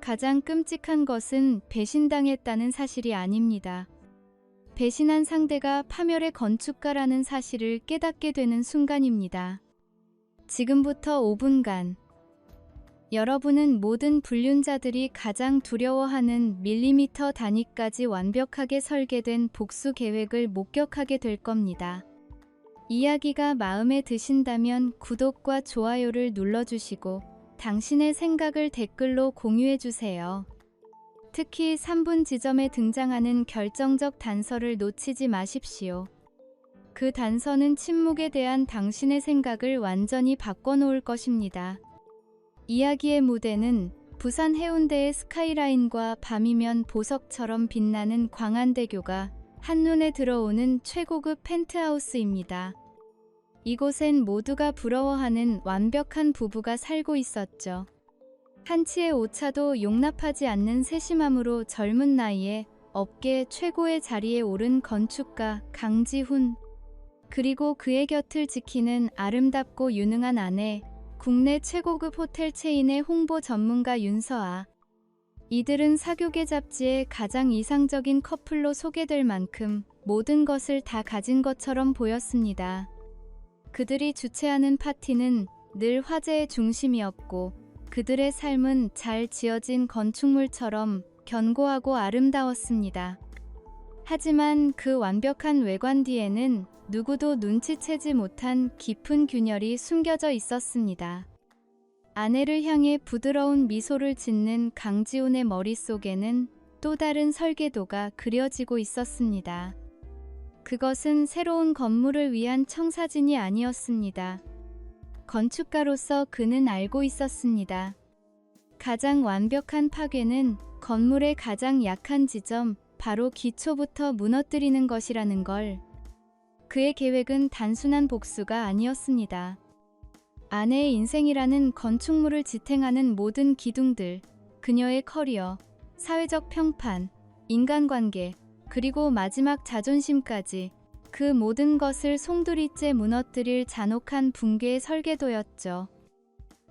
가장 끔찍한 것은 배신당했다는 사실이 아닙니다. 배신한 상대가 파멸의 건축가라는 사실을 깨닫게 되는 순간입니다. 지금부터 5분간 여러분은 모든 불륜자들이 가장 두려워하는 밀리미터 단위까지 완벽하게 설계된 복수 계획을 목격하게 될 겁니다. 이야기가 마음에 드신다면 구독과 좋아요를 눌러주시고 당신의 생각을 댓글로 공유해주세요. 특히 3분 지점에 등장하는 결정적 단서를 놓치지 마십시오. 그 단서는 침묵에 대한 당신의 생각을 완전히 바꿔놓을 것입니다. 이야기의 무대는 부산 해운대의 스카이라인과 밤이면 보석처럼 빛나는 광안대교가 한눈에 들어오는 최고급 펜트하우스입니다. 이곳엔 모두가 부러워하는 완벽한 부부가 살고 있었죠. 한치의 오차도 용납하지 않는 세심함으로 젊은 나이에 업계 최고의 자리에 오른 건축가 강지훈, 그리고 그의 곁을 지키는 아름답고 유능한 아내, 국내 최고급 호텔 체인의 홍보 전문가 윤서아. 이들은 사교계 잡지에 가장 이상적인 커플로 소개될 만큼 모든 것을 다 가진 것처럼 보였습니다. 그들이 주최하는 파티는 늘 화제의 중심이었고 그들의 삶은 잘 지어진 건축물처럼 견고하고 아름다웠습니다. 하지만 그 완벽한 외관 뒤에는 누구도 눈치채지 못한 깊은 균열이 숨겨져 있었습니다. 아내를 향해 부드러운 미소를 짓는 강지훈의 머릿속에는 또 다른 설계도가 그려지고 있었습니다. 그것은 새로운 건물을 위한 청사진이 아니었습니다. 건축가로서 그는 알고 있었습니다. 가장 완벽한 파괴는 건물의 가장 약한 지점, 바로 기초부터 무너뜨리는 것이라는 걸. 그의 계획은 단순한 복수가 아니었습니다. 아내의 인생이라는 건축물을 지탱하는 모든 기둥들, 그녀의 커리어, 사회적 평판, 인간관계, 그리고 마지막 자존심까지 그 모든 것을 송두리째 무너뜨릴 잔혹한 붕괴의 설계도였죠.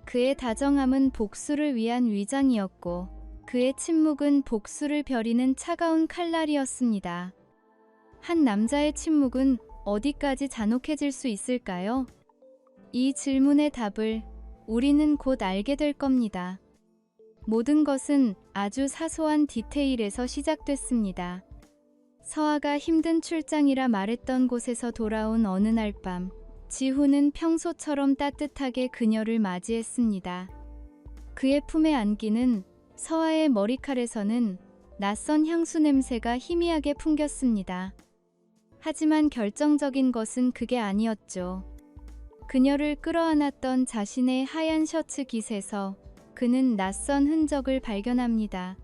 그의 다정함은 복수를 위한 위장이었고 그의 침묵은 복수를 벼리는 차가운 칼날이었습니다. 한 남자의 침묵은 어디까지 잔혹해질 수 있을까요? 이 질문의 답을 우리는 곧 알게 될 겁니다. 모든 것은 아주 사소한 디테일에서 시작됐습니다. 서아가 힘든 출장이라 말했던 곳에서 돌아온 어느 날 밤, 지훈은 평소처럼 따뜻하게 그녀를 맞이했습니다. 그의 품에 안기는 서아의 머리칼에서는 낯선 향수 냄새가 희미하게 풍겼습니다. 하지만 결정적인 것은 그게 아니었죠. 그녀를 끌어안았던 자신의 하얀 셔츠 깃에서 그는 낯선 흔적을 발견합니다.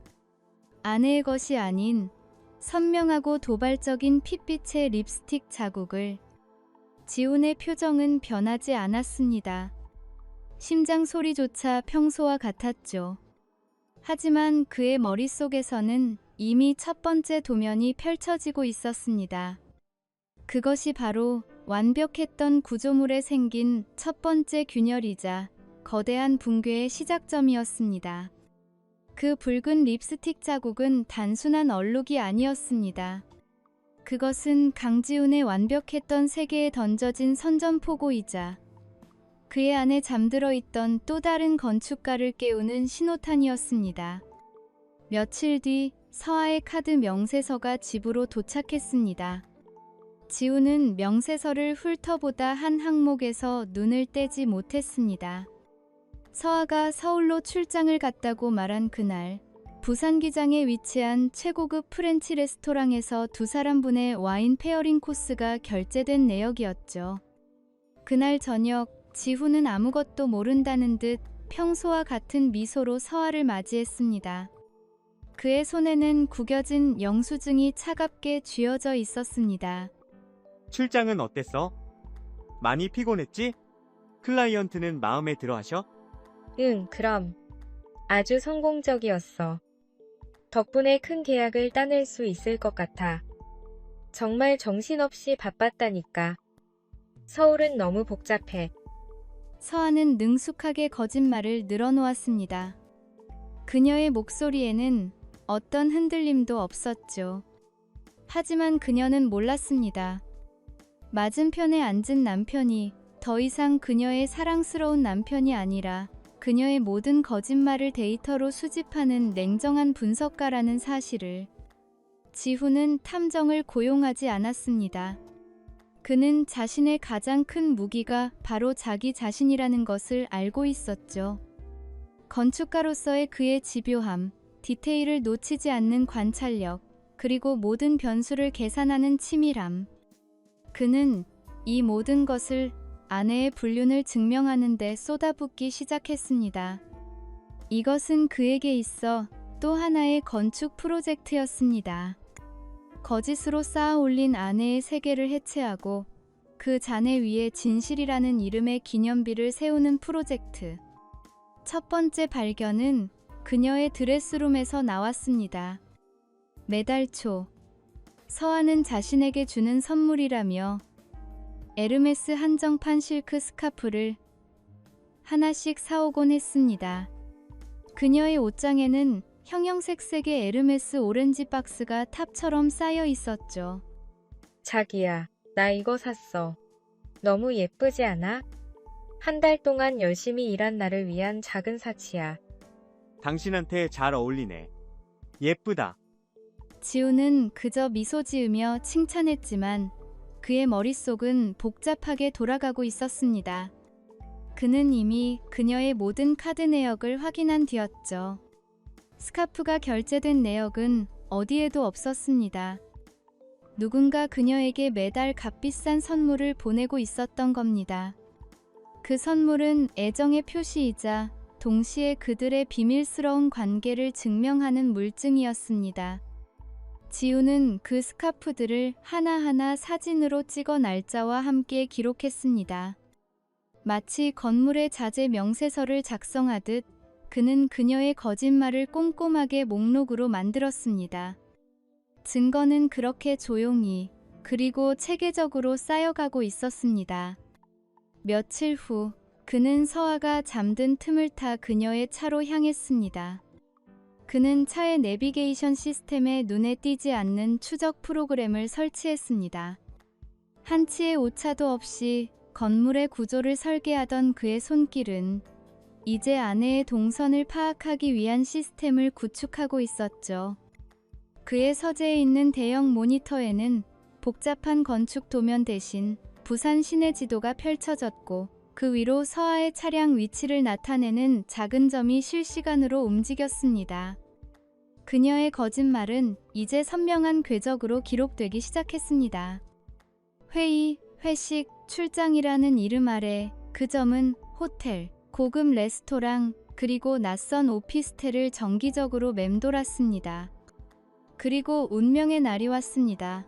아내의 것이 아닌 선명하고 도발적인 핏빛의 립스틱 자국을. 지훈의 표정은 변하지 않았습니다. 심장 소리조차 평소와 같았죠. 하지만 그의 머릿속에서는 이미 첫 번째 도면이 펼쳐지고 있었습니다. 그것이 바로 완벽했던 구조물에 생긴 첫 번째 균열이자 거대한 붕괴의 시작점이었습니다. 그 붉은 립스틱 자국은 단순한 얼룩이 아니었습니다. 그것은 강지훈의 완벽했던 세계에 던져진 선전포고이자 그의 안에 잠들어 있던 또 다른 건축가를 깨우는 신호탄이었습니다. 며칠 뒤 서아의 카드 명세서가 집으로 도착했습니다. 지훈은 명세서를 훑어보다 한 항목에서 눈을 떼지 못했습니다. 서아가 서울로 출장을 갔다고 말한 그날, 부산기장에 위치한 최고급 프렌치 레스토랑에서 두 사람분의 와인 페어링 코스가 결제된 내역이었죠. 그날 저녁, 지훈은 아무것도 모른다는 듯 평소와 같은 미소로 서아를 맞이했습니다. 그의 손에는 구겨진 영수증이 차갑게 쥐어져 있었습니다. 출장은 어땠어? 많이 피곤했지? 클라이언트는 마음에 들어 하셔? 응, 그럼. 아주 성공적이었어. 덕분에 큰 계약을 따낼 수 있을 것 같아. 정말 정신없이 바빴다니까. 서울은 너무 복잡해. 서아는 능숙하게 거짓말을 늘어놓았습니다. 그녀의 목소리에는 어떤 흔들림도 없었죠. 하지만 그녀는 몰랐습니다. 맞은편에 앉은 남편이 더 이상 그녀의 사랑스러운 남편이 아니라 그녀의 모든 거짓말을 데이터로 수집하는 냉정한 분석가라는 사실을. 지훈은 탐정을 고용하지 않았습니다. 그는 자신의 가장 큰 무기가 바로 자기 자신이라는 것을 알고 있었죠. 건축가로서의 그의 집요함, 디테일을 놓치지 않는 관찰력, 그리고 모든 변수를 계산하는 치밀함. 그는 이 모든 것을 아내의 불륜을 증명하는 데 쏟아붓기 시작했습니다. 이것은 그에게 있어 또 하나의 건축 프로젝트였습니다. 거짓으로 쌓아 올린 아내의 세계를 해체하고 그 잔해 위에 진실이라는 이름의 기념비를 세우는 프로젝트. 첫 번째 발견은 그녀의 드레스룸에서 나왔습니다. 매달 초, 서아는 자신에게 주는 선물이라며 에르메스 한정판 실크 스카프를 하나씩 사오곤 했습니다. 그녀의 옷장에는 형형색색의 에르메스 오렌지 박스가 탑처럼 쌓여 있었죠. 자기야, 나 이거 샀어. 너무 예쁘지 않아? 한 달 동안 열심히 일한 나를 위한 작은 사치야. 당신한테 잘 어울리네. 예쁘다. 지우는 그저 미소 지으며 칭찬했지만 그의 머릿속은 복잡하게 돌아가고 있었습니다. 그는 이미 그녀의 모든 카드 내역을 확인한 뒤였죠. 스카프가 결제된 내역은 어디에도 없었습니다. 누군가 그녀에게 매달 값비싼 선물을 보내고 있었던 겁니다. 그 선물은 애정의 표시이자 동시에 그들의 비밀스러운 관계를 증명하는 물증이었습니다. 지우는 그 스카프들을 하나하나 사진으로 찍어 날짜와 함께 기록했습니다. 마치 건물의 자재 명세서를 작성하듯 그는 그녀의 거짓말을 꼼꼼하게 목록으로 만들었습니다. 증거는 그렇게 조용히 그리고 체계적으로 쌓여가고 있었습니다. 며칠 후 그는 서아가 잠든 틈을 타 그녀의 차로 향했습니다. 그는 차의 내비게이션 시스템에 눈에 띄지 않는 추적 프로그램을 설치했습니다. 한치의 오차도 없이 건물의 구조를 설계하던 그의 손길은 이제 아내의 동선을 파악하기 위한 시스템을 구축하고 있었죠. 그의 서재에 있는 대형 모니터에는 복잡한 건축 도면 대신 부산 시내 지도가 펼쳐졌고 그 위로 서아의 차량 위치를 나타내는 작은 점이 실시간으로 움직였습니다. 그녀의 거짓말은 이제 선명한 궤적으로 기록되기 시작했습니다. 회의, 회식, 출장이라는 이름 아래 그 점은 호텔, 고급 레스토랑, 그리고 낯선 오피스텔을 정기적으로 맴돌았습니다. 그리고 운명의 날이 왔습니다.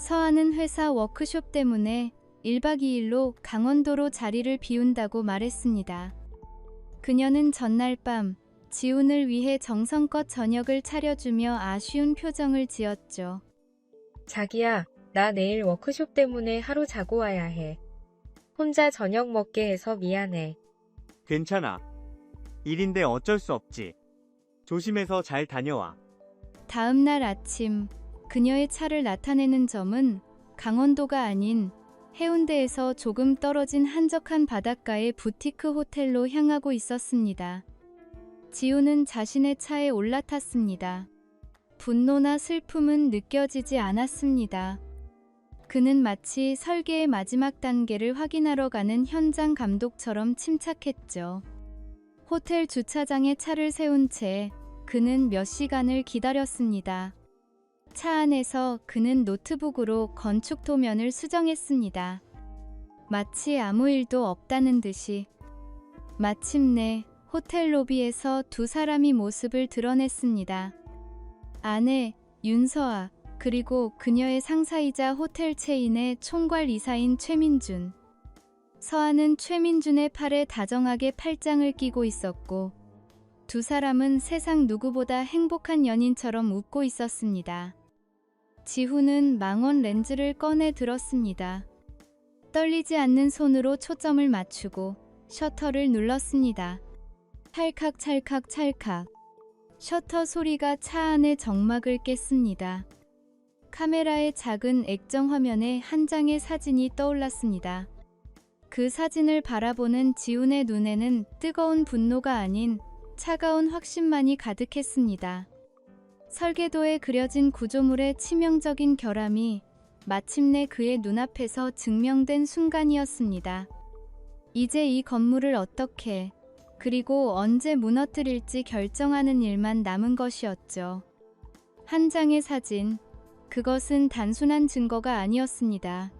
서아는 회사 워크숍 때문에 1박 2일로 강원도로 자리를 비운다고 말했습니다. 그녀는 전날 밤 지훈을 위해 정성껏 저녁을 차려주며 아쉬운 표정을 지었죠. 자기야, 나 내일 워크숍 때문에 하루 자고 와야 해. 혼자 저녁 먹게 해서 미안해. 괜찮아. 일인데 어쩔 수 없지. 조심해서 잘 다녀와. 다음 날 아침 그녀의 차를 나타내는 점은 강원도가 아닌 해운대에서 조금 떨어진 한적한 바닷가의 부티크 호텔로 향하고 있었습니다. 지우는 자신의 차에 올라탔습니다. 분노나 슬픔은 느껴지지 않았습니다. 그는 마치 설계의 마지막 단계를 확인하러 가는 현장 감독처럼 침착했죠. 호텔 주차장에 차를 세운 채 그는 몇 시간을 기다렸습니다. 차 안에서 그는 노트북으로 건축 도면을 수정했습니다. 마치 아무 일도 없다는 듯이. 마침내 호텔 로비에서 두 사람이 모습을 드러냈습니다. 아내 윤서아 그리고 그녀의 상사이자 호텔 체인의 총괄 이사인 최민준. 서아는 최민준의 팔에 다정하게 팔짱을 끼고 있었고 두 사람은 세상 누구보다 행복한 연인처럼 웃고 있었습니다. 지훈은 망원 렌즈를 꺼내 들었습니다. 떨리지 않는 손으로 초점을 맞추고 셔터를 눌렀습니다. 찰칵 찰칵 찰칵. 셔터 소리가 차 안의 정막을 깼습니다. 카메라의 작은 액정 화면에 한 장의 사진이 떠올랐습니다. 그 사진을 바라보는 지훈의 눈에는 뜨거운 분노가 아닌 차가운 확신만이 가득했습니다. 설계도에 그려진 구조물의 치명적인 결함이 마침내 그의 눈앞에서 증명된 순간이었습니다. 이제 이 건물을 어떻게, 그리고 언제 무너뜨릴지 결정하는 일만 남은 것이었죠. 한 장의 사진, 그것은 단순한 증거가 아니었습니다.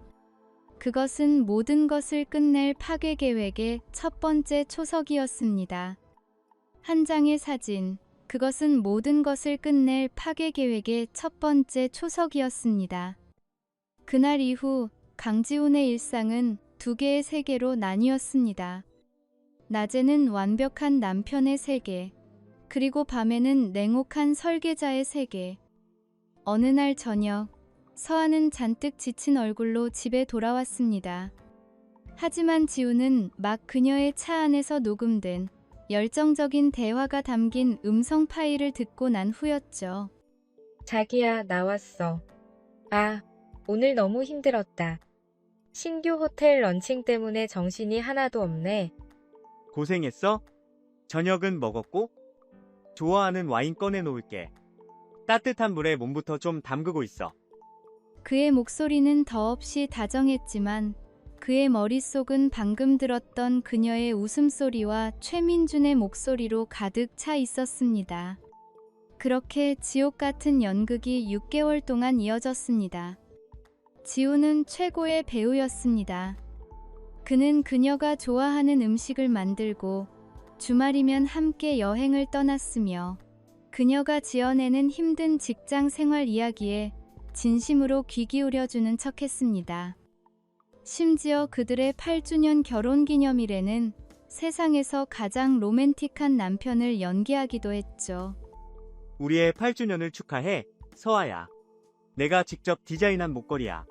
그것은 모든 것을 끝낼 파괴 계획의 첫 번째 초석이었습니다. 한 장의 사진, 그것은 모든 것을 끝낼 파괴 계획의 첫 번째 초석이었습니다. 그날 이후 강지훈의 일상은 두 개의 세계로 나뉘었습니다. 낮에는 완벽한 남편의 세계, 그리고 밤에는 냉혹한 설계자의 세계. 어느 날 저녁, 서아는 잔뜩 지친 얼굴로 집에 돌아왔습니다. 하지만 지훈은 막 그녀의 차 안에서 녹음된 열정적인 대화가 담긴 음성 파일을 듣고 난 후였죠. 자기야, 나왔어. 아, 오늘 너무 힘들었다. 신규 호텔 런칭 때문에 정신이 하나도 없네. 고생했어? 저녁은 먹었고? 좋아하는 와인 꺼내놓을게. 따뜻한 물에 몸부터 좀 담그고 있어. 그의 목소리는 더없이 다정했지만 그의 머릿속은 방금 들었던 그녀의 웃음소리와 최민준의 목소리로 가득 차 있었습니다. 그렇게 지옥 같은 연극이 6개월 동안 이어졌습니다. 지훈은 최고의 배우였습니다. 그는 그녀가 좋아하는 음식을 만들고 주말이면 함께 여행을 떠났으며 그녀가 지어내는 힘든 직장 생활 이야기에 진심으로 귀 기울여주는 척했습니다. 심지어 그들의 8주년 결혼기념일에는 세상에서 가장 로맨틱한 남편을 연기하기도 했죠. 우리의 8주년을 축하해, 서아야. 내가 직접 디자인한 목걸이야.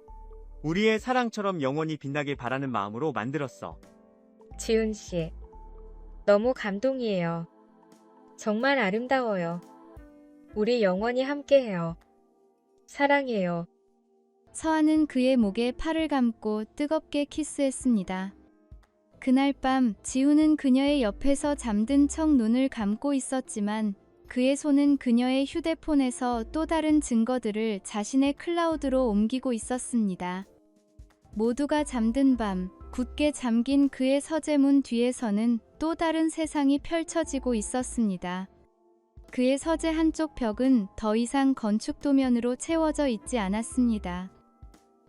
우리의 사랑처럼 영원히 빛나길 바라는 마음으로 만들었어. 지훈 씨, 너무 감동이에요. 정말 아름다워요. 우리 영원히 함께해요. 사랑해요. 서아는 그의 목에 팔을 감고 뜨겁게 키스했습니다. 그날 밤 지훈은 그녀의 옆에서 잠든 척 눈을 감고 있었지만 그의 손은 그녀의 휴대폰에서 또 다른 증거들을 자신의 클라우드로 옮기고 있었습니다. 모두가 잠든 밤, 굳게 잠긴 그의 서재문 뒤에서는 또 다른 세상이 펼쳐지고 있었습니다. 그의 서재 한쪽 벽은 더 이상 건축 도면으로 채워져 있지 않았습니다.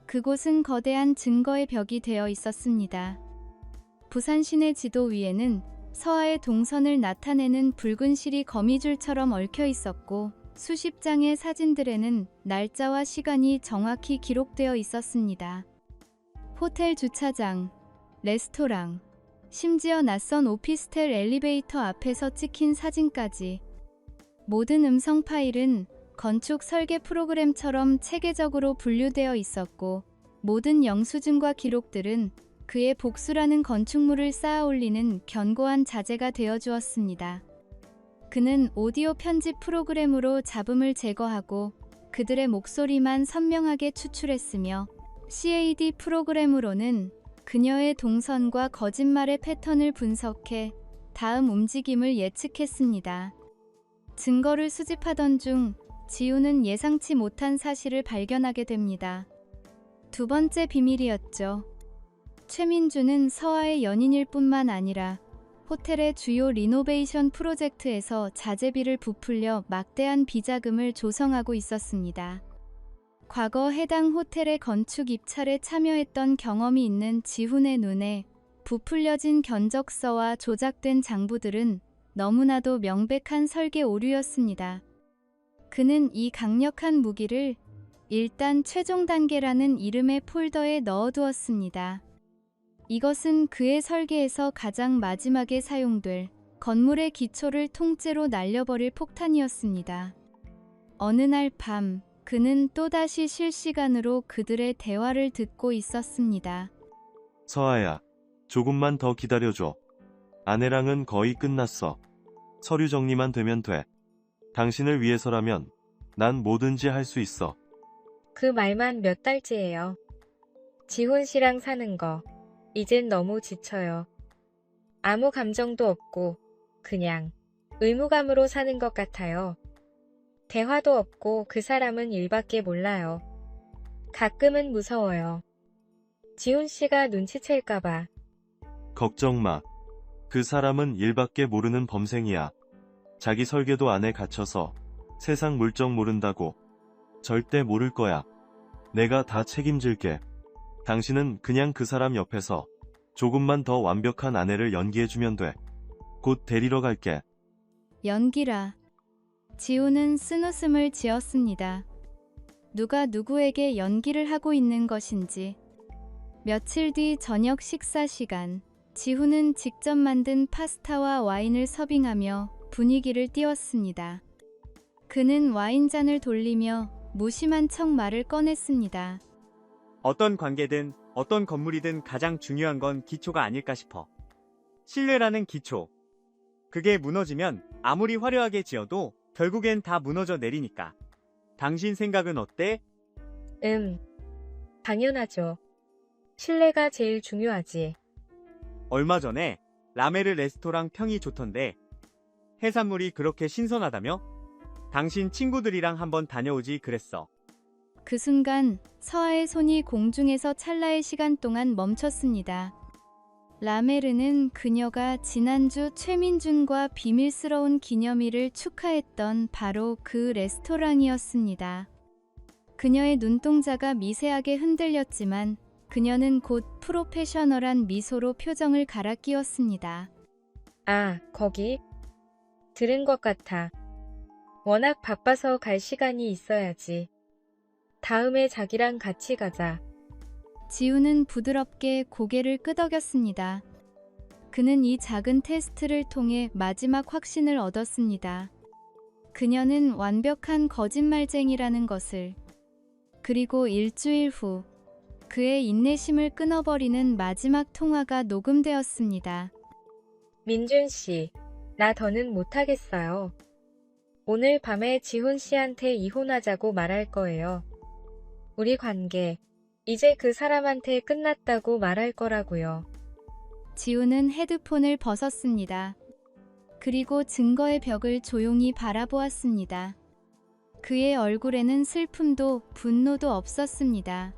그곳은 거대한 증거의 벽이 되어 있었습니다. 부산 시내 지도 위에는 서아의 동선을 나타내는 붉은 실이 거미줄처럼 얽혀 있었고 수십 장의 사진들에는 날짜와 시간이 정확히 기록되어 있었습니다. 호텔 주차장, 레스토랑, 심지어 낯선 오피스텔 엘리베이터 앞에서 찍힌 사진까지 모든 음성 파일은 건축 설계 프로그램처럼 체계적으로 분류되어 있었고 모든 영수증과 기록들은 그의 복수라는 건축물을 쌓아 올리는 견고한 자재가 되어 주었습니다. 그는 오디오 편집 프로그램으로 잡음을 제거하고 그들의 목소리만 선명하게 추출했으며 CAD 프로그램으로는 그녀의 동선과 거짓말의 패턴을 분석해 다음 움직임을 예측했습니다. 증거를 수집하던 중 지훈은 예상치 못한 사실을 발견하게 됩니다. 두 번째 비밀이었죠. 최민준은 서아의 연인일 뿐만 아니라 호텔의 주요 리노베이션 프로젝트에서 자재비를 부풀려 막대한 비자금을 조성하고 있었습니다. 과거 해당 호텔의 건축 입찰에 참여했던 경험이 있는 지훈의 눈에 부풀려진 견적서와 조작된 장부들은 너무나도 명백한 설계 오류였습니다. 그는 이 강력한 무기를 일단 최종 단계라는 이름의 폴더에 넣어두었습니다. 이것은 그의 설계에서 가장 마지막에 사용될 건물의 기초를 통째로 날려버릴 폭탄이었습니다. 어느 날 밤, 그는 또다시 실시간으로 그들의 대화를 듣고 있었습니다. 서아야, 조금만 더 기다려줘. 아내랑은 거의 끝났어. 서류 정리만 되면 돼. 당신을 위해서라면 난 뭐든지 할 수 있어. 그 말만 몇 달째예요. 지훈 씨랑 사는 거, 이젠 너무 지쳐요. 아무 감정도 없고, 그냥 의무감으로 사는 것 같아요. 대화도 없고 그 사람은 일밖에 몰라요. 가끔은 무서워요. 지훈 씨가 눈치챌까봐. 걱정 마. 그 사람은 일밖에 모르는 범생이야. 자기 설계도 안에 갇혀서 세상 물정 모른다고. 절대 모를 거야. 내가 다 책임질게. 당신은 그냥 그 사람 옆에서 조금만 더 완벽한 아내를 연기해주면 돼. 곧 데리러 갈게. 연기라. 지우는 쓴웃음을 지었습니다. 누가 누구에게 연기를 하고 있는 것인지. 며칠 뒤 저녁 식사 시간, 지훈은 직접 만든 파스타와 와인을 서빙하며 분위기를 띄웠습니다. 그는 와인잔을 돌리며 무심한 척 말을 꺼냈습니다. 어떤 관계든 어떤 건물이든 가장 중요한 건 기초가 아닐까 싶어. 신뢰라는 기초. 그게 무너지면 아무리 화려하게 지어도 결국엔 다 무너져 내리니까. 당신 생각은 어때? 당연하죠. 신뢰가 제일 중요하지. 얼마 전에 라메르 레스토랑 평이 좋던데 해산물이 그렇게 신선하다며? 당신 친구들이랑 한번 다녀오지 그랬어. 그 순간 서아의 손이 공중에서 찰나의 시간 동안 멈췄습니다. 라메르는 그녀가 지난주 최민준과 비밀스러운 기념일을 축하했던 바로 그 레스토랑이었습니다. 그녀의 눈동자가 미세하게 흔들렸지만 그녀는 곧 프로페셔널한 미소로 표정을 갈아 끼웠습니다. 아, 거기? 들은 것 같아. 워낙 바빠서 갈 시간이 있어야지. 다음에 자기랑 같이 가자. 지우는 부드럽게 고개를 끄덕였습니다. 그는 이 작은 테스트를 통해 마지막 확신을 얻었습니다. 그녀는 완벽한 거짓말쟁이라는 것을. 그리고 일주일 후 그의 인내심을 끊어버리는 마지막 통화가 녹음되었습니다. 민준 씨, 나 더는 못하겠어요. 오늘 밤에 지훈 씨한테 이혼하자고 말할 거예요. 우리 관계, 이제 그 사람한테 끝났다고 말할 거라고요. 지우는 헤드폰을 벗었습니다. 그리고 증거의 벽을 조용히 바라보았습니다. 그의 얼굴에는 슬픔도 분노도 없었습니다.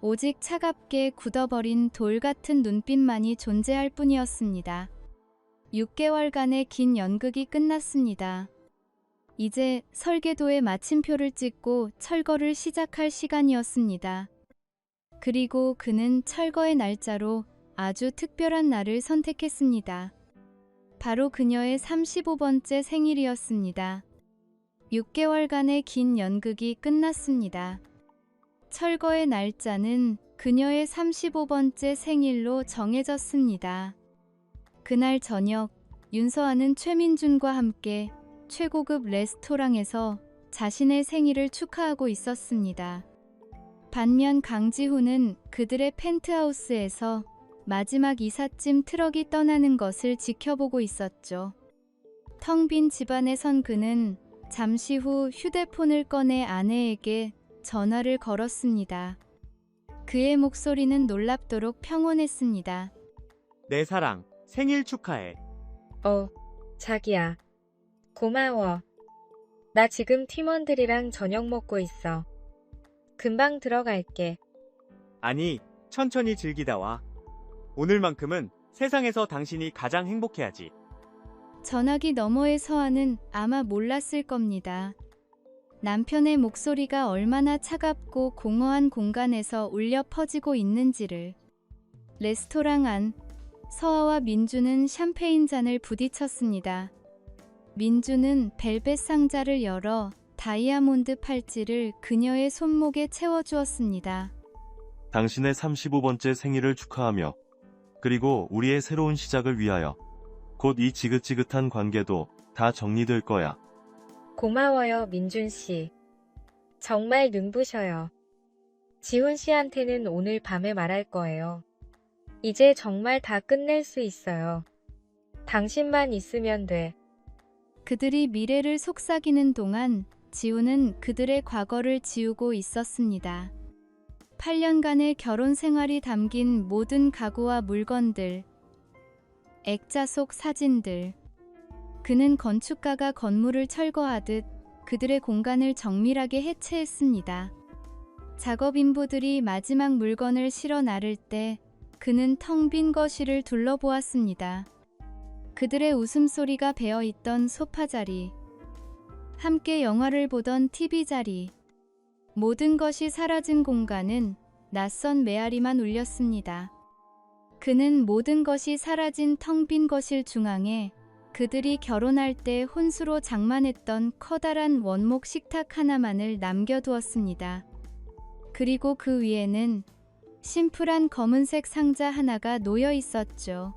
오직 차갑게 굳어버린 돌 같은 눈빛만이 존재할 뿐이었습니다. 6개월간의 긴 연극이 끝났습니다. 이제 설계도에 마침표를 찍고 철거를 시작할 시간이었습니다. 그리고 그는 철거의 날짜로 아주 특별한 날을 선택했습니다. 바로 그녀의 35번째 생일이었습니다. 6개월간의 긴 연극이 끝났습니다. 철거의 날짜는 그녀의 35번째 생일로 정해졌습니다. 그날 저녁, 윤서아는 최민준과 함께 최고급 레스토랑에서 자신의 생일을 축하하고 있었습니다. 반면 강지훈은 그들의 펜트하우스에서 마지막 이삿짐 트럭이 떠나는 것을 지켜보고 있었죠. 텅 빈 집안에 선 그는 잠시 후 휴대폰을 꺼내 아내에게 전화를 걸었습니다. 그의 목소리는 놀랍도록 평온했습니다. 내 사랑, 생일 축하해. 자기야. 고마워. 나 지금 팀원들이랑 저녁 먹고 있어. 금방 들어갈게. 아니, 천천히 즐기다 와. 오늘만큼은 세상에서 당신이 가장 행복해야지. 전화기 너머의 서아는 아마 몰랐을 겁니다. 남편의 목소리가 얼마나 차갑고 공허한 공간에서 울려 퍼지고 있는지를. 레스토랑 안, 서아와 민주는 샴페인 잔을 부딪혔습니다. 민주는 벨벳 상자를 열어 다이아몬드 팔찌를 그녀의 손목에 채워주었습니다. 당신의 35번째 생일을 축하하며 그리고 우리의 새로운 시작을 위하여 곧 이 지긋지긋한 관계도 다 정리될 거야. 고마워요, 민준 씨. 정말 눈부셔요. 지훈 씨한테는 오늘 밤에 말할 거예요. 이제 정말 다 끝낼 수 있어요. 당신만 있으면 돼. 그들이 미래를 속삭이는 동안 지우는 그들의 과거를 지우고 있었습니다. 8년간의 결혼 생활이 담긴 모든 가구와 물건들, 액자 속 사진들. 그는 건축가가 건물을 철거하듯 그들의 공간을 정밀하게 해체했습니다. 작업 인부들이 마지막 물건을 실어 나를 때 그는 텅 빈 거실을 둘러보았습니다. 그들의 웃음소리가 배어있던 소파 자리, 함께 영화를 보던 TV 자리, 모든 것이 사라진 공간은 낯선 메아리만 울렸습니다. 그는 모든 것이 사라진 텅 빈 거실 중앙에 그들이 결혼할 때 혼수로 장만했던 커다란 원목 식탁 하나만을 남겨두었습니다. 그리고 그 위에는 심플한 검은색 상자 하나가 놓여 있었죠.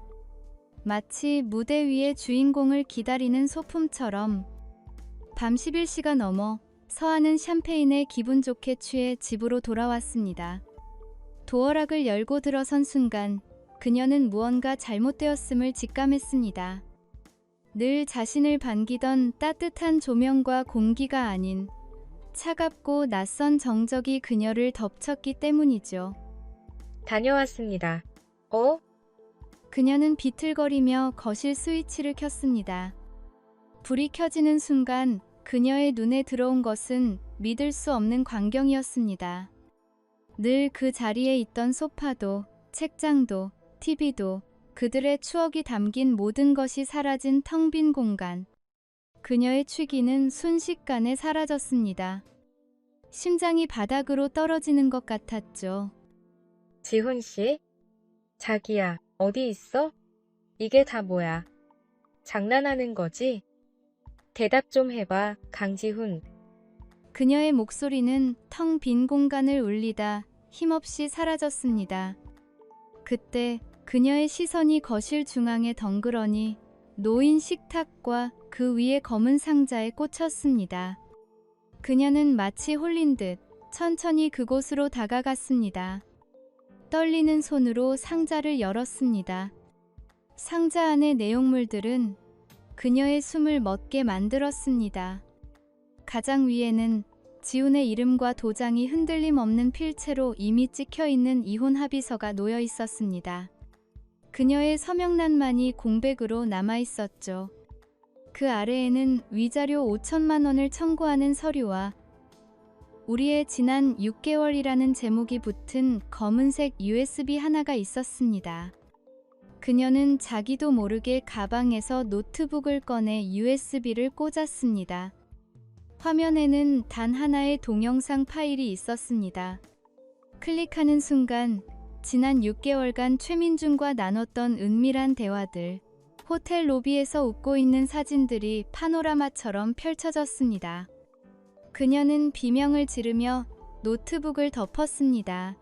마치 무대 위의 주인공을 기다리는 소품처럼. 밤 11시가 넘어 서아는 샴페인에 기분 좋게 취해 집으로 돌아왔습니다. 도어락을 열고 들어선 순간 그녀는 무언가 잘못되었음을 직감했습니다. 늘 자신을 반기던 따뜻한 조명과 공기가 아닌 차갑고 낯선 정적이 그녀를 덮쳤기 때문이죠. 다녀왔습니다. 그녀는 비틀거리며 거실 스위치를 켰습니다. 불이 켜지는 순간 그녀의 눈에 들어온 것은 믿을 수 없는 광경이었습니다. 늘 그 자리에 있던 소파도, 책장도, TV도, 그들의 추억이 담긴 모든 것이 사라진 텅 빈 공간. 그녀의 취기는 순식간에 사라졌습니다. 심장이 바닥으로 떨어지는 것 같았죠. 지훈 씨? 자기야, 어디 있어? 이게 다 뭐야? 장난하는 거지? 대답 좀 해봐, 강지훈. 그녀의 목소리는 텅 빈 공간을 울리다 힘없이 사라졌습니다. 그때 그녀의 시선이 거실 중앙에 덩그러니 놓인 식탁과 그 위의 검은 상자에 꽂혔습니다. 그녀는 마치 홀린 듯 천천히 그곳으로 다가갔습니다. 떨리는 손으로 상자를 열었습니다. 상자 안의 내용물들은 그녀의 숨을 멎게 만들었습니다. 가장 위에는 지훈의 이름과 도장이 흔들림 없는 필체로 이미 찍혀있는 이혼 합의서가 놓여 있었습니다. 그녀의 서명란만이 공백으로 남아있었죠. 그 아래에는 위자료 5천만 원을 청구하는 서류와 우리의 지난 6개월이라는 제목이 붙은 검은색 USB 하나가 있었습니다. 그녀는 자기도 모르게 가방에서 노트북을 꺼내 USB를 꽂았습니다. 화면에는 단 하나의 동영상 파일이 있었습니다. 클릭하는 순간 지난 6개월간 최민준과 나눴던 은밀한 대화들, 호텔 로비에서 웃고 있는 사진들이 파노라마처럼 펼쳐졌습니다. 그녀는 비명을 지르며 노트북을 덮었습니다.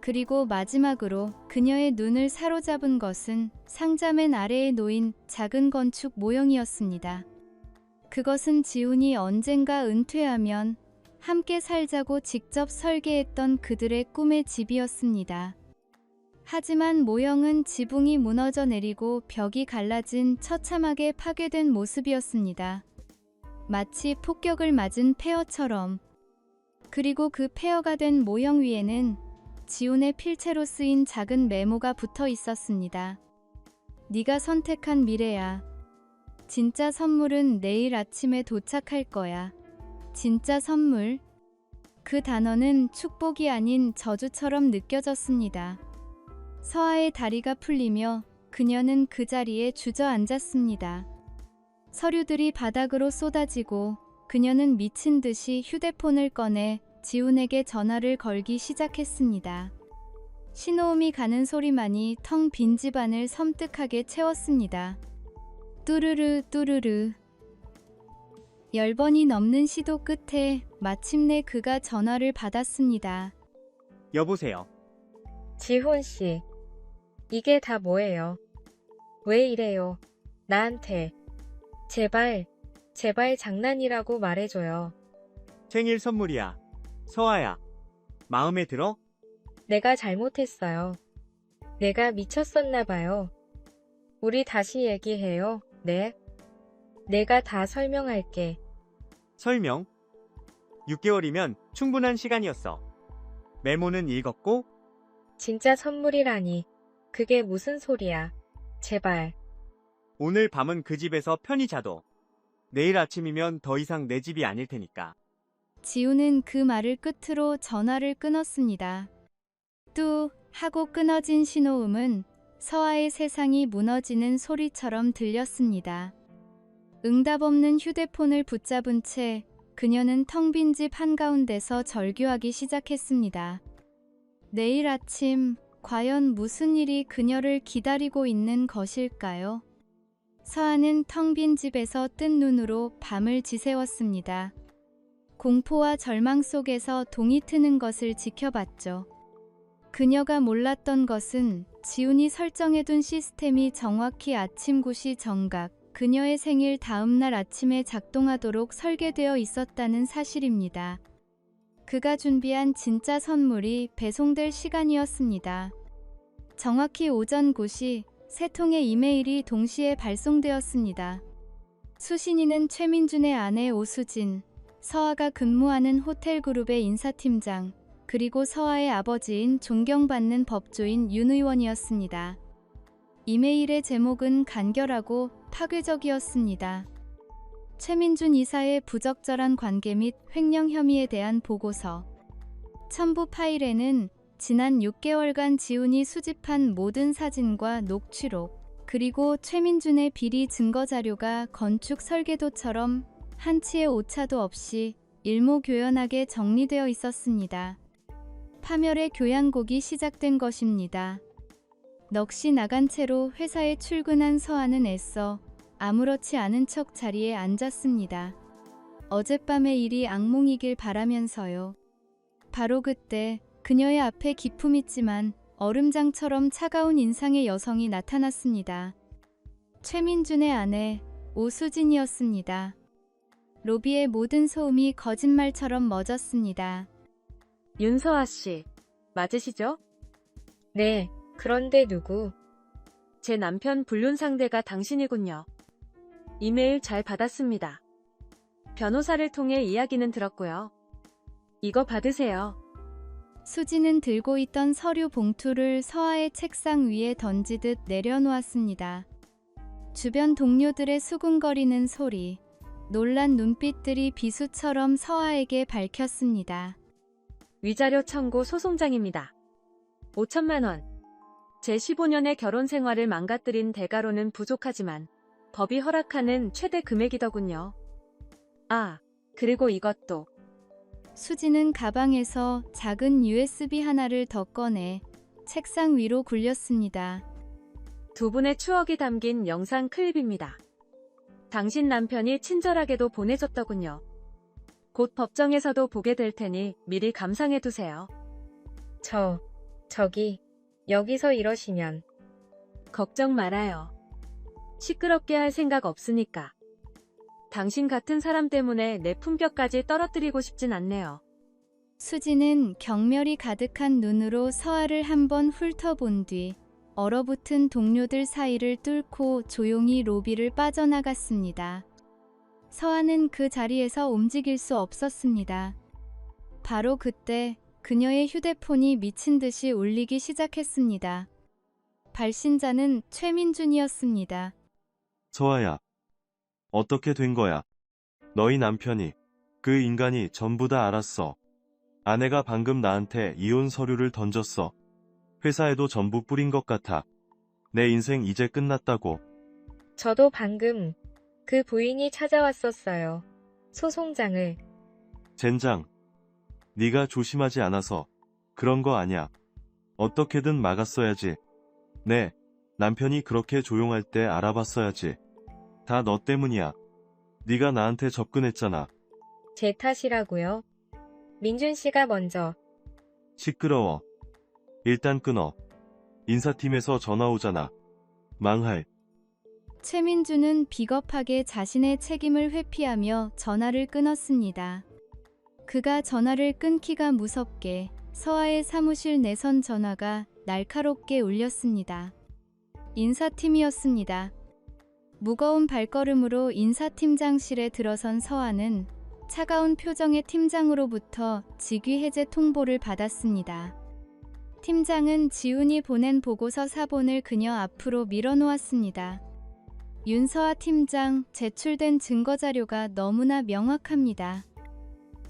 그리고 마지막으로 그녀의 눈을 사로잡은 것은 상자맨 아래에 놓인 작은 건축 모형이었습니다. 그것은 지훈이 언젠가 은퇴하면 함께 살자고 직접 설계했던 그들의 꿈의 집이었습니다. 하지만 모형은 지붕이 무너져 내리고 벽이 갈라진 처참하게 파괴된 모습이었습니다. 마치 폭격을 맞은 폐허처럼. 그리고 그 폐허가 된 모형 위에는 지훈의 필체로 쓰인 작은 메모가 붙어 있었습니다. 네가 선택한 미래야. 진짜 선물은 내일 아침에 도착할 거야. 진짜 선물. 그 단어는 축복이 아닌 저주처럼 느껴졌습니다. 서아의 다리가 풀리며 그녀는 그 자리에 주저앉았습니다. 서류들이 바닥으로 쏟아지고 그녀는 미친 듯이 휴대폰을 꺼내 지훈에게 전화를 걸기 시작했습니다. 신호음이 가는 소리만이 텅 빈 집안을 섬뜩하게 채웠습니다. 뚜르르 뚜르르. 10번이 넘는 시도 끝에 마침내 그가 전화를 받았습니다. 여보세요. 지훈 씨. 이게 다 뭐예요? 왜 이래요? 나한테. 제발 장난이라고 말해줘요. 생일 선물이야. 서아야. 마음에 들어? 내가 잘못했어요. 내가 미쳤었나 봐요. 우리 다시 얘기해요. 네. 내가 다 설명할게. 설명. 6개월이면 충분한 시간이었어. 메모는 읽었고, 진짜 선물이라니. 그게 무슨 소리야. 제발. 오늘 밤은 그 집에서 편히 자도. 내일 아침이면 더 이상 내 집이 아닐 테니까. 지우는 그 말을 끝으로 전화를 끊었습니다. 뚜 하고 끊어진 신호음은 서아의 세상이 무너지는 소리처럼 들렸습니다. 응답 없는 휴대폰을 붙잡은 채 그녀는 텅 빈 집 한가운데서 절규하기 시작했습니다. 내일 아침, 과연 무슨 일이 그녀를 기다리고 있는 것일까요? 서아는 텅 빈 집에서 뜬 눈으로 밤을 지새웠습니다. 공포와 절망 속에서 동이 트는 것을 지켜봤죠. 그녀가 몰랐던 것은 지훈이 설정해둔 시스템이 정확히 아침 9시 정각, 그녀의 생일 다음날 아침에 작동하도록 설계되어 있었다는 사실입니다. 그가 준비한 진짜 선물이 배송될 시간이었습니다. 정확히 오전 9시, 세 통의 이메일이 동시에 발송되었습니다. 수신인은 최민준의 아내 오수진, 서아가 근무하는 호텔그룹의 인사팀장, 그리고 서아의 아버지인 존경받는 법조인 윤 의원이었습니다. 이메일의 제목은 간결하고 파괴적이었습니다. 최민준 이사의 부적절한 관계 및 횡령 혐의에 대한 보고서. 첨부 파일에는 지난 6개월간 지훈이 수집한 모든 사진과 녹취록, 그리고 최민준의 비리 증거 자료가 건축 설계도처럼 한치의 오차도 없이 일목요연하게 정리되어 있었습니다. 파멸의 교양곡이 시작된 것입니다. 넋이 나간 채로 회사에 출근한 서아는 애써 아무렇지 않은 척 자리에 앉았습니다. 어젯밤의 일이 악몽이길 바라면서요. 바로 그때 그녀의 앞에 기품있지만 얼음장처럼 차가운 인상의 여성이 나타났습니다. 최민준의 아내 오수진이었습니다. 로비의 모든 소음이 거짓말처럼 멎었습니다. 윤서아 씨, 맞으시죠? 네, 그런데 누구? 제 남편 불륜 상대가 당신이군요. 이메일 잘 받았습니다. 변호사를 통해 이야기는 들었고요. 이거 받으세요. 수지는 들고 있던 서류 봉투를 서아의 책상 위에 던지듯 내려놓았습니다. 주변 동료들의 수군거리는 소리, 놀란 눈빛들이 비수처럼 서아에게 밝혔습니다. 위자료 청구 소송장입니다. 5천만 원. 제 15년의 결혼 생활을 망가뜨린 대가로는 부족하지만 법이 허락하는 최대 금액이더군요. 아, 그리고 이것도. 수지는 가방에서 작은 USB 하나를 더 꺼내 책상 위로 굴렸습니다. 두 분의 추억이 담긴 영상 클립입니다. 당신 남편이 친절하게도 보내줬더군요. 곧 법정에서도 보게 될 테니 미리 감상해두세요. 저기, 여기서 이러시면. 걱정 말아요. 시끄럽게 할 생각 없으니까. 당신 같은 사람 때문에 내 품격까지 떨어뜨리고 싶진 않네요. 수지는 경멸이 가득한 눈으로 서아를 한번 훑어본 뒤 얼어붙은 동료들 사이를 뚫고 조용히 로비를 빠져나갔습니다. 서아는 그 자리에서 움직일 수 없었습니다. 바로 그때 그녀의 휴대폰이 미친 듯이 울리기 시작했습니다. 발신자는 최민준이었습니다. 서아야. 어떻게 된 거야? 너희 남편이, 그 인간이 전부 다 알았어. 아내가 방금 나한테 이혼 서류를 던졌어. 회사에도 전부 뿌린 것 같아. 내 인생 이제 끝났다고. 저도 방금 그 부인이 찾아왔었어요. 소송장을. 젠장. 네가 조심하지 않아서 그런 거 아냐. 어떻게든 막았어야지. 네, 남편이 그렇게 조용할 때 알아봤어야지. 다 너 때문이야. 네가 나한테 접근했잖아. 제 탓이라고요? 민준 씨가 먼저. 시끄러워. 일단 끊어. 인사팀에서 전화 오잖아. 망할. 최민준은 비겁하게 자신의 책임을 회피하며 전화를 끊었습니다. 그가 전화를 끊기가 무섭게 서아의 사무실 내선 전화가 날카롭게 울렸습니다. 인사팀이었습니다. 무거운 발걸음으로 인사팀장실에 들어선 서아는 차가운 표정의 팀장으로부터 직위 해제 통보를 받았습니다. 팀장은 지훈이 보낸 보고서 사본을 그녀 앞으로 밀어놓았습니다. 윤서아 팀장, 제출된 증거자료가 너무나 명확합니다.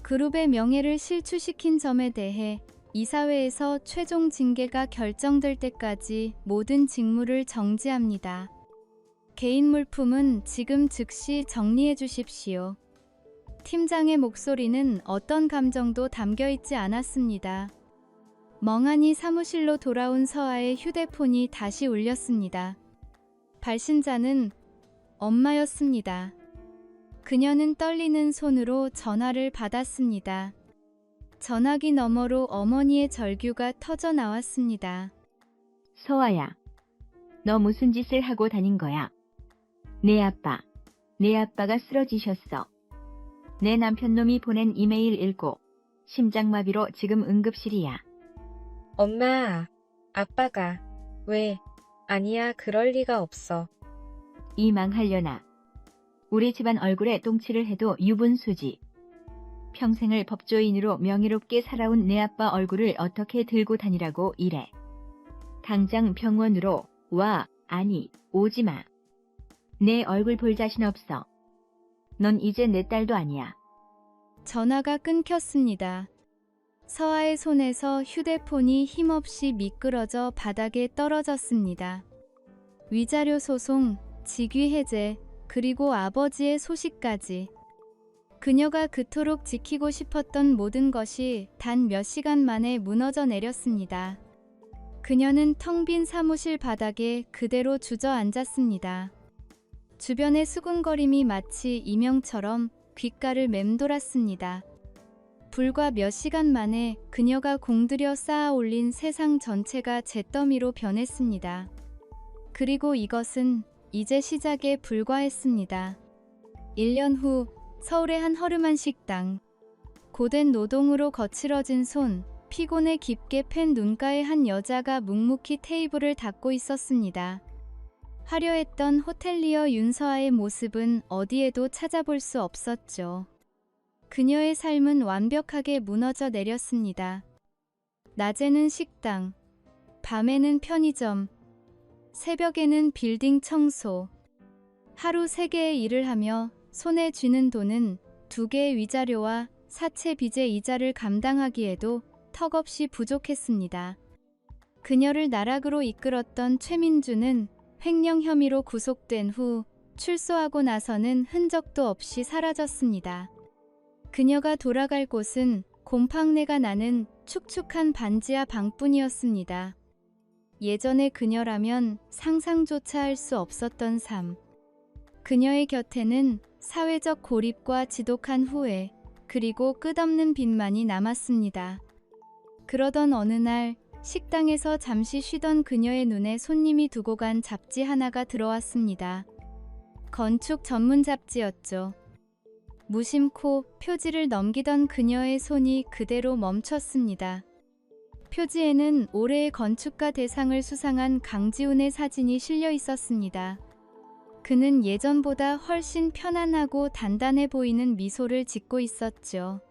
그룹의 명예를 실추시킨 점에 대해 이사회에서 최종 징계가 결정될 때까지 모든 직무를 정지합니다. 개인 물품은 지금 즉시 정리해 주십시오. 팀장의 목소리는 어떤 감정도 담겨있지 않았습니다. 멍하니 사무실로 돌아온 서아의 휴대폰이 다시 울렸습니다. 발신자는 엄마였습니다. 그녀는 떨리는 손으로 전화를 받았습니다. 전화기 너머로 어머니의 절규가 터져 나왔습니다. 서아야, 너 무슨 짓을 하고 다닌 거야? 내 아빠가 쓰러지셨어. 내 남편놈이 보낸 이메일 읽고 심장마비로 지금 응급실이야. 엄마, 아빠가. 왜? 아니야, 그럴 리가 없어. 이 망하려나. 우리 집안 얼굴에 똥칠을 해도 유분수지. 평생을 법조인으로 명예롭게 살아온 내 아빠 얼굴을 어떻게 들고 다니라고 이래. 당장 병원으로 와. 아니, 오지 마. 내 얼굴 볼 자신 없어. 넌 이제 내 딸도 아니야. 전화가 끊겼습니다. 서아의 손에서 휴대폰이 힘없이 미끄러져 바닥에 떨어졌습니다. 위자료 소송, 직위 해제, 그리고 아버지의 소식까지. 그녀가 그토록 지키고 싶었던 모든 것이 단 몇 시간 만에 무너져 내렸습니다. 그녀는 텅 빈 사무실 바닥에 그대로 주저앉았습니다. 주변의 수군거림이 마치 이명처럼 귓가를 맴돌았습니다. 불과 몇 시간 만에 그녀가 공들여 쌓아 올린 세상 전체가 잿더미로 변했습니다. 그리고 이것은 이제 시작에 불과했습니다. 1년 후 서울의 한 허름한 식당. 고된 노동으로 거칠어진 손, 피곤에 깊게 팬 눈가의 한 여자가 묵묵히 테이블을 닦고 있었습니다. 화려했던 호텔리어 윤서아의 모습은 어디에도 찾아볼 수 없었죠. 그녀의 삶은 완벽하게 무너져 내렸습니다. 낮에는 식당, 밤에는 편의점, 새벽에는 빌딩 청소. 하루 3개의 일을 하며 손에 쥐는 돈은 2개의 위자료와 사채 빚의 이자를 감당하기에도 턱없이 부족했습니다. 그녀를 나락으로 이끌었던 최민주는 횡령 혐의로 구속된 후 출소하고 나서는 흔적도 없이 사라졌습니다. 그녀가 돌아갈 곳은 곰팡내가 나는 축축한 반지하 방뿐이었습니다. 예전의 그녀라면 상상조차 할 수 없었던 삶. 그녀의 곁에는 사회적 고립과 지독한 후회, 그리고 끝없는 빚만이 남았습니다. 그러던 어느 날 식당에서 잠시 쉬던 그녀의 눈에 손님이 두고 간 잡지 하나가 들어왔습니다. 건축 전문 잡지였죠. 무심코 표지를 넘기던 그녀의 손이 그대로 멈췄습니다. 표지에는 올해의 건축가 대상을 수상한 강지훈의 사진이 실려 있었습니다. 그는 예전보다 훨씬 편안하고 단단해 보이는 미소를 짓고 있었죠.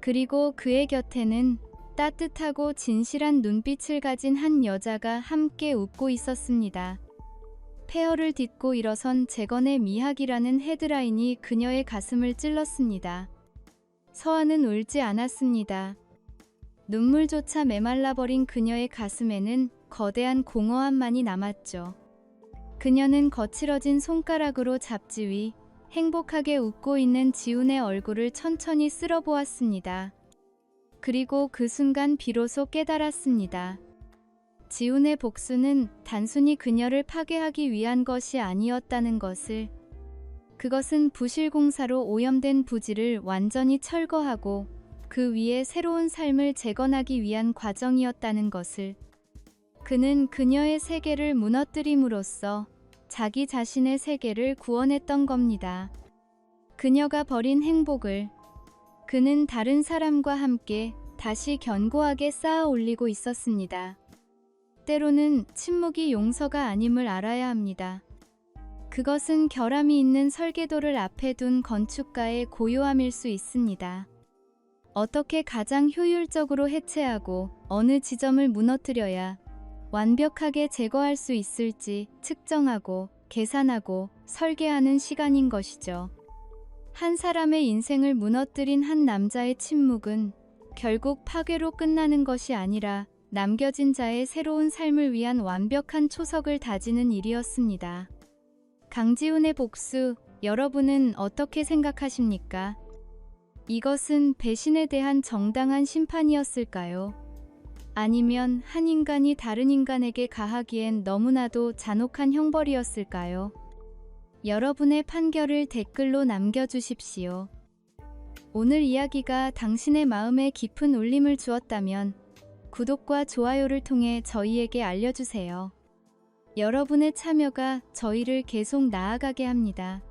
그리고 그의 곁에는 따뜻하고 진실한 눈빛을 가진 한 여자가 함께 웃고 있었습니다. 폐허를 딛고 일어선 재건의 미학이라는 헤드라인이 그녀의 가슴을 찔렀습니다. 서아는 울지 않았습니다. 눈물조차 메말라버린 그녀의 가슴에는 거대한 공허함만이 남았죠. 그녀는 거칠어진 손가락으로 잡지 위 행복하게 웃고 있는 지훈의 얼굴을 천천히 쓸어보았습니다. 그리고 그 순간 비로소 깨달았습니다. 지훈의 복수는 단순히 그녀를 파괴하기 위한 것이 아니었다는 것을. 그것은 부실공사로 오염된 부지를 완전히 철거하고 그 위에 새로운 삶을 재건하기 위한 과정이었다는 것을. 그는 그녀의 세계를 무너뜨림으로써 자기 자신의 세계를 구원했던 겁니다. 그녀가 버린 행복을 그는 다른 사람과 함께 다시 견고하게 쌓아 올리고 있었습니다. 때로는 침묵이 용서가 아님을 알아야 합니다. 그것은 결함이 있는 설계도를 앞에 둔 건축가의 고요함일 수 있습니다. 어떻게 가장 효율적으로 해체하고 어느 지점을 무너뜨려야 완벽하게 제거할 수 있을지 측정하고 계산하고 설계하는 시간인 것이죠. 한 사람의 인생을 무너뜨린 한 남자의 침묵은 결국 파괴로 끝나는 것이 아니라 남겨진 자의 새로운 삶을 위한 완벽한 초석을 다지는 일이었습니다. 강지훈의 복수, 여러분은 어떻게 생각하십니까? 이것은 배신에 대한 정당한 심판이었을까요? 아니면 한 인간이 다른 인간에게 가하기엔 너무나도 잔혹한 형벌이었을까요? 여러분의 판결을 댓글로 남겨주십시오. 오늘 이야기가 당신의 마음에 깊은 울림을 주었다면 구독과 좋아요를 통해 저희에게 알려주세요. 여러분의 참여가 저희를 계속 나아가게 합니다.